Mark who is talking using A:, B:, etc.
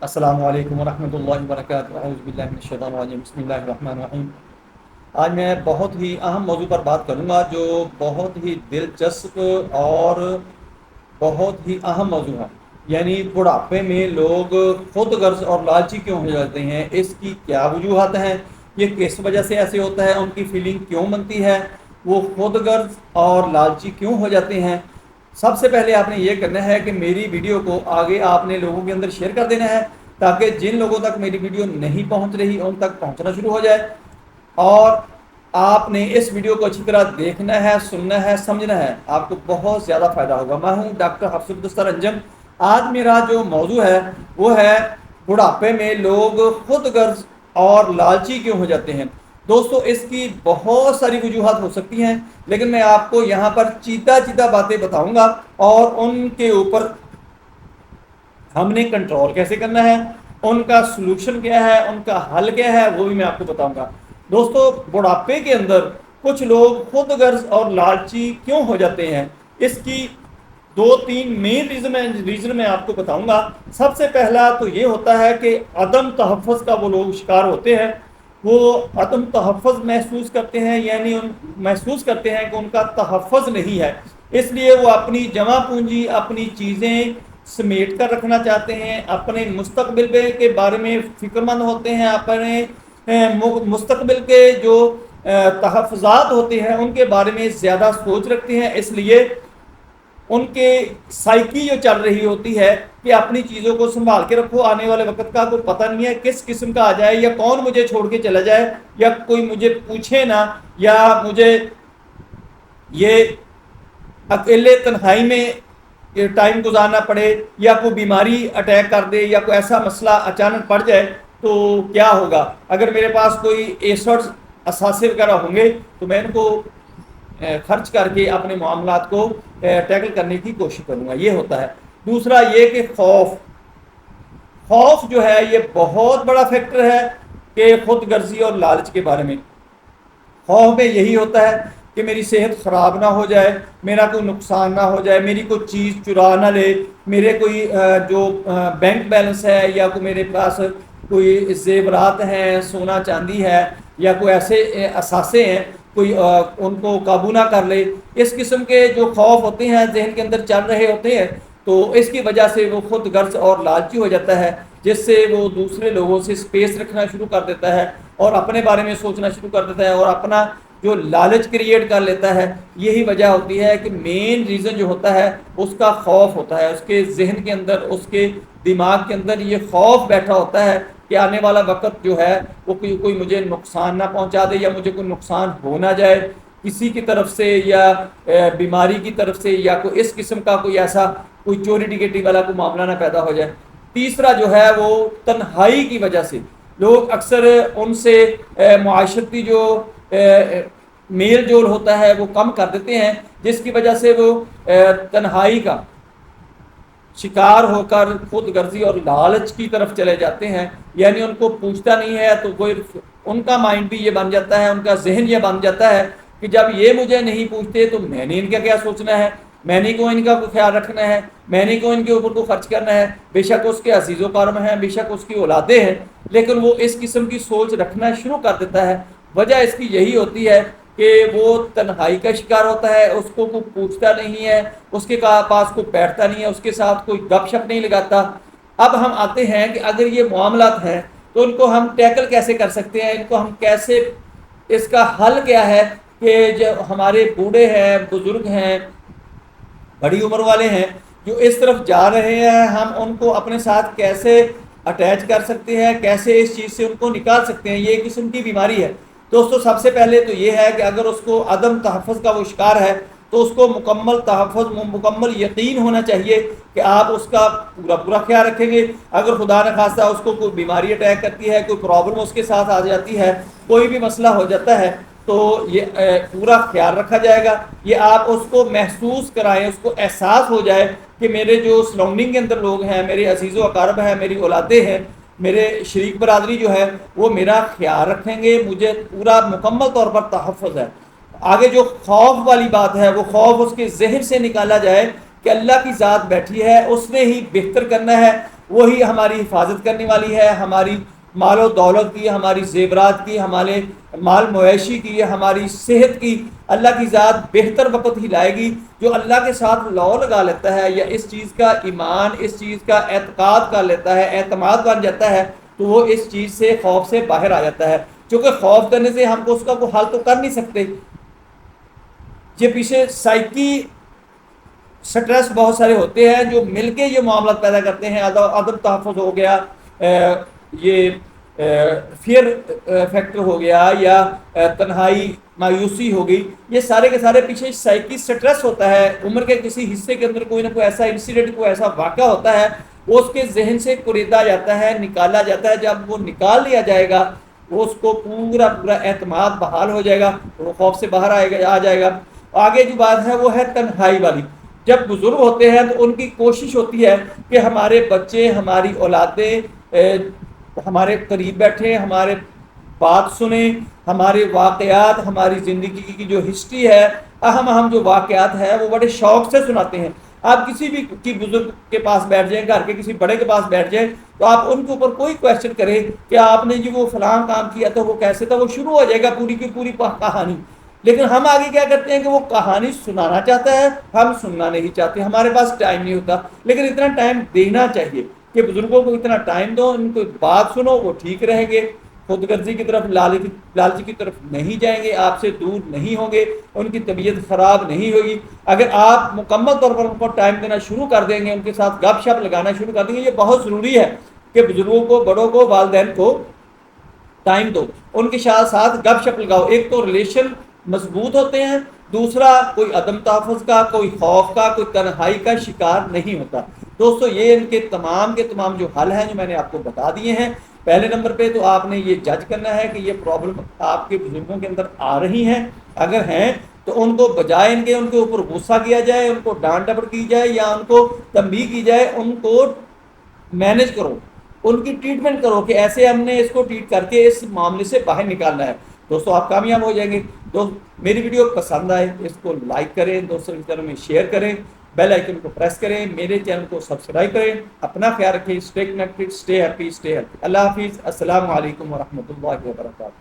A: السلام علیکم ورحمۃ اللہ وبرکاتہ، اعوذ باللہ من الشیطان الرجیم، بسم اللہ الرحمن الرحیم۔ آج میں بہت ہی اہم موضوع پر بات کروں گا جو بہت ہی دلچسپ اور بہت ہی اہم موضوع ہے، یعنی بڑھاپے میں لوگ خود غرض اور لالچی کیوں ہو جاتے ہیں، اس کی کیا وجوہات ہیں، یہ کس وجہ سے ایسے ہوتا ہے، ان کی فیلنگ کیوں بنتی ہے، وہ خود غرض اور لالچی کیوں ہو جاتے ہیں۔ سب سے پہلے آپ نے یہ کرنا ہے کہ میری ویڈیو کو آگے آپ نے لوگوں کے اندر شیئر کر دینا ہے، تاکہ جن لوگوں تک میری ویڈیو نہیں پہنچ رہی ان تک پہنچنا شروع ہو جائے، اور آپ نے اس ویڈیو کو اچھی طرح دیکھنا ہے، سننا ہے، سمجھنا ہے، آپ کو بہت زیادہ فائدہ ہوگا۔ میں ہوں ڈاکٹر حفص الدستر انجم۔ آج میرا جو موضوع ہے وہ ہے بڑھاپے میں لوگ خود غرض اور لالچی کیوں ہو جاتے ہیں۔ دوستو، اس کی بہت ساری وجوہات ہو سکتی ہیں، لیکن میں آپ کو یہاں پر چیتا باتیں بتاؤں گا، اور ان کے اوپر ہم نے کنٹرول کیسے کرنا ہے، ان کا سلوشن کیا ہے، ان کا حل کیا ہے، وہ بھی میں آپ کو بتاؤں گا۔ دوستو، بڑھاپے کے اندر کچھ لوگ خود غرض اور لالچی کیوں ہو جاتے ہیں، اس کی دو تین مین ریزن میں آپ کو بتاؤں گا۔ سب سے پہلا تو یہ ہوتا ہے کہ عدم تحفظ کا وہ لوگ شکار ہوتے ہیں، وہ عدم تحفظ محسوس کرتے ہیں، یعنی محسوس کرتے ہیں کہ ان کا تحفظ نہیں ہے، اس لیے وہ اپنی جمع پونجی، اپنی چیزیں سمیٹ کر رکھنا چاہتے ہیں، اپنے مستقبل کے بارے میں فکر مند ہوتے ہیں، اپنے مستقبل کے جو تحفظات ہوتے ہیں ان کے بارے میں زیادہ سوچ رکھتے ہیں، اس لیے ان کے سائیکی جو چل رہی ہوتی ہے کہ اپنی چیزوں کو سنبھال کے رکھو، آنے والے وقت کا کوئی پتہ نہیں ہے کس قسم کا آ جائے، یا کون مجھے چھوڑ کے چلا جائے، یا کوئی مجھے پوچھے نہ، یا مجھے یہ اکیلے تنہائی میں ٹائم گزارنا پڑے، یا کوئی بیماری اٹیک کر دے، یا کوئی ایسا مسئلہ اچانک پڑ جائے تو کیا ہوگا۔ اگر میرے پاس کوئی ایسٹس اثاثے وغیرہ ہوں گے تو میں ان کو خرچ کر کے اپنے معاملات کو ٹیکل کرنے کی کوشش کروں گا، یہ ہوتا ہے۔ دوسرا یہ کہ خوف جو ہے یہ بہت بڑا فیکٹر ہے کہ خود غرضی اور لالچ کے بارے میں۔ خوف میں یہی ہوتا ہے کہ میری صحت خراب نہ ہو جائے، میرا کوئی نقصان نہ ہو جائے، میری کوئی چیز چرا نہ لے، میرے کوئی جو بینک بیلنس ہے، یا کوئی میرے پاس کوئی زیورات ہیں، سونا چاندی ہے، یا کوئی ایسے اثاثے ہیں، کوئی ان کو قابو نہ کر لے۔ اس قسم کے جو خوف ہوتے ہیں ذہن کے اندر چل رہے ہوتے ہیں، تو اس کی وجہ سے وہ خود غرض اور لالچی ہو جاتا ہے، جس سے وہ دوسرے لوگوں سے سپیس رکھنا شروع کر دیتا ہے، اور اپنے بارے میں سوچنا شروع کر دیتا ہے، اور اپنا جو لالچ کریٹ کر لیتا ہے۔ یہی وجہ ہوتی ہے کہ مین ریزن جو ہوتا ہے اس کا خوف ہوتا ہے، اس کے ذہن کے اندر، اس کے دماغ کے اندر یہ خوف بیٹھا ہوتا ہے کہ آنے والا وقت جو ہے وہ کوئی مجھے نقصان نہ پہنچا دے، یا مجھے کوئی نقصان ہو نہ جائے کسی کی طرف سے، یا بیماری کی طرف سے، یا کوئی اس قسم کا کوئی ایسا کوئی چوری ڈکیٹی والا کوئی معاملہ نہ پیدا ہو جائے۔ تیسرا جو ہے وہ تنہائی کی وجہ سے لوگ اکثر ان سے معاشرتی جو میل جول ہوتا ہے وہ کم کر دیتے ہیں، جس کی وجہ سے وہ تنہائی کا شکار ہو کر خود غرضی اور لالچ کی طرف چلے جاتے ہیں، یعنی ان کو پوچھتا نہیں ہے تو وہ ان کا مائنڈ بھی یہ بن جاتا ہے، ان کا ذہن یہ بن جاتا ہے کہ جب یہ مجھے نہیں پوچھتے تو میں نے ان کا کیا سوچنا ہے، میں نے کو ان کا کوئی خیال رکھنا ہے، میں نے کو ان کے اوپر کو خرچ کرنا ہے۔ بے شک اس کے عزیز و کرم ہیں، بے شک اس کی اولادیں ہیں، لیکن وہ اس قسم کی سوچ رکھنا شروع کر دیتا ہے۔ وجہ اس کی یہی ہوتی ہے کہ وہ تنہائی کا شکار ہوتا ہے، اس کو کوئی پوچھتا نہیں ہے، اس کے پاس کوئی بیٹھتا نہیں ہے، اس کے ساتھ کوئی گپ شپ نہیں لگاتا۔ اب ہم آتے ہیں کہ اگر یہ معاملات ہیں تو ان کو ہم ٹیکل کیسے کر سکتے ہیں، ان کو ہم کیسے، اس کا حل کیا ہے کہ جو ہمارے بوڑھے ہیں، بزرگ ہیں، بڑی عمر والے ہیں جو اس طرف جا رہے ہیں، ہم ان کو اپنے ساتھ کیسے اٹیچ کر سکتے ہیں، کیسے اس چیز سے ان کو نکال سکتے ہیں۔ یہ ایک قسم کی بیماری ہے دوستو۔ سب سے پہلے تو یہ ہے کہ اگر اس کو عدم تحفظ کا وہ شکار ہے تو اس کو مکمل تحفظ، مکمل یقین ہونا چاہیے کہ آپ اس کا پورا خیال رکھیں گے۔ اگر خدا نخواستہ اس کو کوئی بیماری اٹیک کرتی ہے، کوئی پرابلم اس کے ساتھ آ جاتی ہے، کوئی بھی مسئلہ ہو جاتا ہے، تو یہ پورا خیال رکھا جائے گا۔ یہ آپ اس کو محسوس کرائیں، اس کو احساس ہو جائے کہ میرے جو سراؤنڈنگ کے اندر لوگ ہیں، میرے عزیز و اقارب ہیں، میری اولادیں ہیں، میرے شریک برادری جو ہے وہ میرا خیال رکھیں گے، مجھے پورا مکمل طور پر تحفظ ہے۔ آگے جو خوف والی بات ہے وہ خوف اس کے ذہن سے نکالا جائے کہ اللہ کی ذات بیٹھی ہے، اس نے ہی بہتر کرنا ہے، وہی ہماری حفاظت کرنے والی ہے، ہماری مال و دولت کی، ہماری زیورات کی، ہمارے مال مویشی کی، ہماری صحت کی۔ اللہ کی ذات بہتر وقت ہی لائے گی۔ جو اللہ کے ساتھ لو لگا لیتا ہے یا اس چیز کا ایمان، اس چیز کا اعتقاد کر لیتا ہے، اعتماد بن جاتا ہے، تو وہ اس چیز سے، خوف سے باہر آ جاتا ہے۔ چونکہ خوف کرنے سے ہم کو اس کا کوئی حل تو کر نہیں سکتے۔ یہ پیچھے سائیکی سٹریس بہت سارے ہوتے ہیں جو مل کے یہ معاملات پیدا کرتے ہیں۔ عدم تحفظ ہو گیا، یہ فیئر فیکٹر ہو گیا، یا تنہائی، مایوسی ہو گئی، یہ سارے کے سارے پیچھے سائیکی سٹریس ہوتا ہے۔ عمر کے کسی حصے کے اندر کوئی نہ کوئی ایسا انسیڈنٹ، کوئی ایسا واقعہ ہوتا ہے، وہ اس کے ذہن سے خریدا جاتا ہے، نکالا جاتا ہے۔ جب وہ نکال لیا جائے گا، وہ اس کو پورا اعتماد بحال ہو جائے گا، وہ خوف سے باہر آ جائے گا۔ آگے جو بات ہے وہ ہے تنہائی والی۔ جب بزرگ ہوتے ہیں تو ان کی کوشش ہوتی ہے کہ ہمارے بچے، ہماری اولادیں ہمارے قریب بیٹھیں، ہمارے بات سنیں، ہمارے واقعات، ہماری زندگی کی جو ہسٹری ہے، اہم جو واقعات ہے، وہ بڑے شوق سے سناتے ہیں۔ آپ کسی بھی کی بزرگ کے پاس بیٹھ جائیں، گھر کے کسی بڑے کے پاس بیٹھ جائیں، تو آپ ان کے اوپر کوئی کویشچن کریں کہ آپ نے جو وہ فلاں کام کیا تھا وہ کیسے تھا، وہ شروع ہو جائے گا پوری کی پوری کہانی۔ لیکن ہم آگے کیا کرتے ہیں کہ وہ کہانی سنانا چاہتا ہے، ہم سننا نہیں چاہتے، ہمارے پاس ٹائم نہیں ہوتا۔ لیکن اتنا ٹائم دینا چاہیے کہ بزرگوں کو اتنا ٹائم دو، ان کو بات سنو، وہ ٹھیک رہیں گے، خود غرضی کی طرف، لالچ کی طرف نہیں جائیں گے، آپ سے دور نہیں ہوں گے، ان کی طبیعت خراب نہیں ہوگی۔ اگر آپ مکمل طور پر ان کو ٹائم دینا شروع کر دیں گے، ان کے ساتھ گپ شپ لگانا شروع کر دیں گے، یہ بہت ضروری ہے کہ بزرگوں کو، بڑوں کو، والدین کو ٹائم دو، ان کے ساتھ گپ شپ لگاؤ۔ ایک تو ریلیشن مضبوط ہوتے ہیں، دوسرا کوئی عدم تحفظ کا، کوئی خوف کا، کوئی تنہائی کا شکار نہیں ہوتا۔ دوستو یہ ان کے تمام جو حل ہیں جو میں نے آپ کو بتا دیے ہیں۔ پہلے نمبر پہ تو آپ نے یہ جج کرنا ہے کہ یہ پرابلم آپ کے بزرگوں کے اندر آ رہی ہیں، اگر ہیں تو ان کو بجائے ان کے اوپر غصہ کیا جائے، ان کو ڈانٹ ڈپٹ کی جائے یا ان کو تنبیہ کی جائے، ان کو مینج کرو، ان کی ٹریٹمنٹ کرو کہ ایسے ہم نے اس کو ٹریٹ کر کے اس معاملے سے باہر نکالنا ہے۔ دوستو آپ کامیاب ہو جائیں گے۔ میری ویڈیو پسند آئے اس کو لائک کریں، دوستوں کے چینل میں شیئر کریں، بیل آئیکن کو پریس کریں، میرے چینل کو سبسکرائب کریں۔ اپنا خیال رکھیں، stay connected, stay happy, stay healthy. اللہ حافظ، السلام علیکم ورحمۃ اللہ وبرکاتہ۔